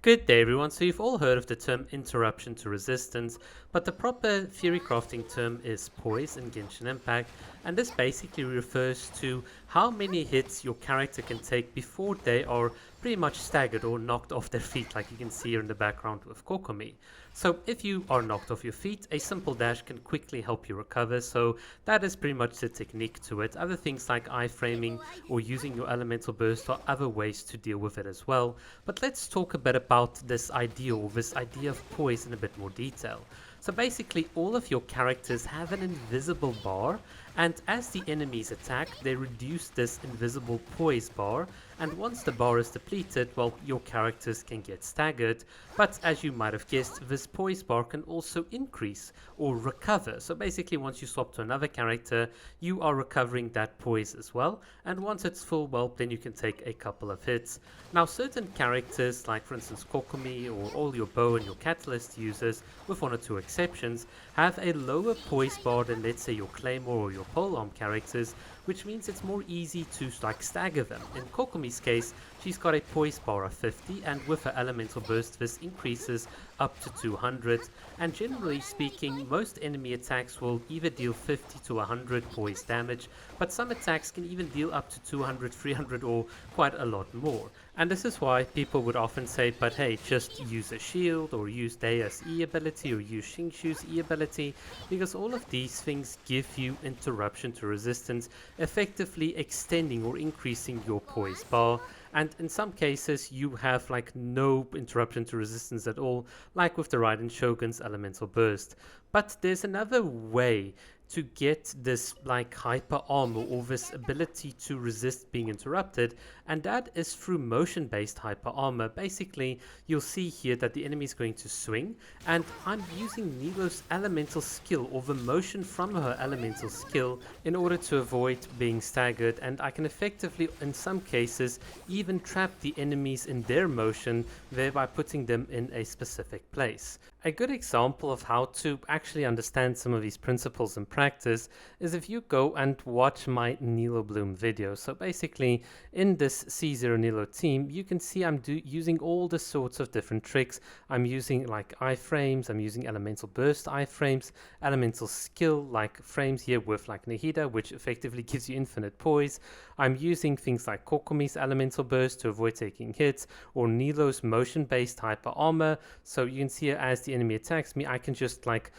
Good day everyone, so you've all heard of the term interruption to resistance, but the proper theory crafting term is Poise in Genshin Impact, and this basically refers to how many hits your character can take before they are pretty much staggered or knocked off their feet, like you can see here in the background with Kokomi. So if you are knocked off your feet, a simple dash can quickly help you recover, so that is pretty much the technique to it. Other things like iframing or using your elemental burst are other ways to deal with it as well, but let's talk a bit about this idea of poise in a bit more detail. So basically all of your characters have an invisible bar, and as the enemies attack they reduce this invisible poise bar, and once the bar is depleted, well, your characters can get staggered, but as you might have guessed, this poise bar can also increase or recover. So basically once you swap to another character, you are recovering that poise as well, and once it's full, well, then you can take a couple of hits. Now certain characters, like for instance Kokomi or all your bow and your catalyst users, with one or two exceptions, have a lower poise bar than let's say your claymore or your polearm characters, which means it's more easy to like stagger them. In Kokomi's case, she's got a poise bar of 50, and with her elemental burst this increases up to 200, and generally speaking most enemy attacks will either deal 50 to 100 poise damage, but some attacks can even deal up to 200, 300 or quite a lot more. And this is why people would often say, but hey, just use a shield or use Deia's E ability or use Xingshu's E ability, because all of these things give you interruption to resistance, effectively extending or increasing your poise bar. And in some cases you have like no interruption to resistance at all, like with the Raiden Shogun's elemental burst. But there's another way to get this like hyper armor or this ability to resist being interrupted, and that is through motion based hyper armor. Basically you'll see here that the enemy is going to swing, and I'm using Nilou's elemental skill or the motion from her elemental skill in order to avoid being staggered, and I can effectively in some cases even trap the enemies in their motion, thereby putting them in a specific place. A good example of how to actually understand some of these principles in practice is if you go and watch my Nilou Bloom video. So basically in this C0 Nilou team you can see I'm using all the sorts of different tricks. I'm using like iframes, I'm using elemental burst iframes, elemental skill like frames here with like Nahida, which effectively gives you infinite poise. I'm using things like Kokomi's elemental burst to avoid taking hits, or Nilou's motion based hyper armor. So you can see as the enemy attacks me, I can just like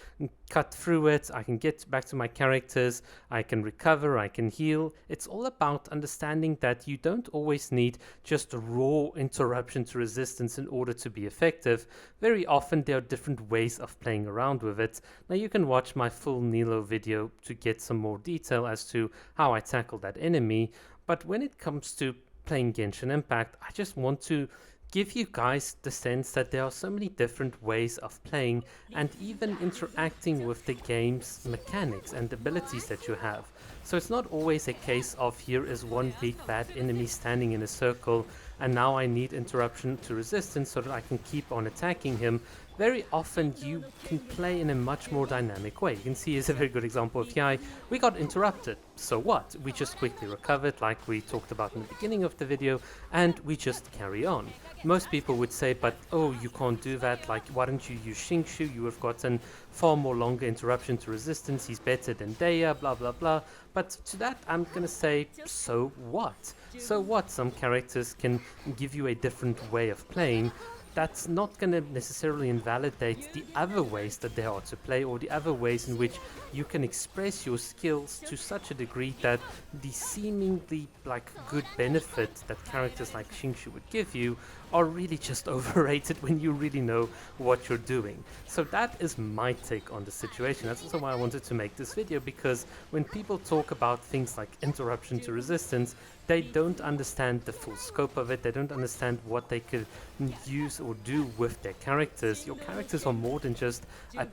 cut through it, I can get back to my characters, I can recover, I can heal. It's all about understanding that you don't always need just raw interruption to resistance in order to be effective. Very often there are different ways of playing around with it. Now you can watch my full Nilou video to get some more detail as to how I tackle that enemy, but when it comes to playing Genshin Impact, I just want to give you guys the sense that there are so many different ways of playing and even interacting with the game's mechanics and abilities that you have. So it's not always a case of here is one big bad enemy standing in a circle and now I need interruption to resistance so that I can keep on attacking him. Very often you can play in a much more dynamic way. You can see is a very good example of Yai. We got interrupted, so what? We just quickly recovered like we talked about in the beginning of the video, and we just carry on. Most people would say, but oh, you can't do that, like why don't you use Xingshu, you have gotten far more longer interruption to resistance, he's better than Deia, blah blah blah. But to that I'm gonna say, so what? So what? Some characters can give you a different way of playing. That's not going to necessarily invalidate the other ways that there are to play, or the other ways in which you can express your skills to such a degree that the seemingly like good benefit that characters like Xingshu would give you are really just overrated when you really know what you're doing. So that is my take on the situation. That's also why I wanted to make this video, because when people talk about things like interruption to resistance, they don't understand the full scope of it. They don't understand what they could use or do with their characters. Your characters are more than just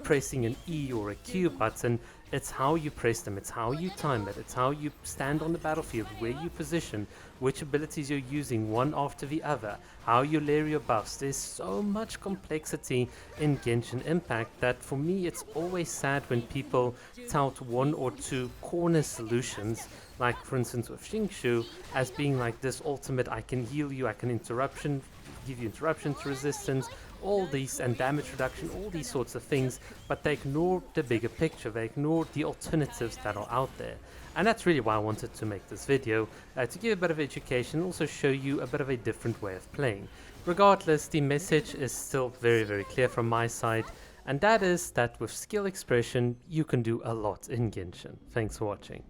pressing an E or a Q button. It's how you press them, it's how you time it, it's how you stand on the battlefield, where you position, which abilities you're using one after the other, how you layer your buffs. There's so much complexity in Genshin Impact that for me it's always sad when people tout one or two corner solutions, like for instance with Xingshu, as being like this ultimate, I can heal you, I can interruption give you interruption to resistance, all these, and damage reduction, all these sorts of things, but they ignore the bigger picture, they ignore the alternatives that are out there. And that's really why I wanted to make this video, to give a bit of education, also show you a bit of a different way of playing. Regardless, the message is still very clear from my side, and that is that with skill expression you can do a lot in Genshin. Thanks for watching.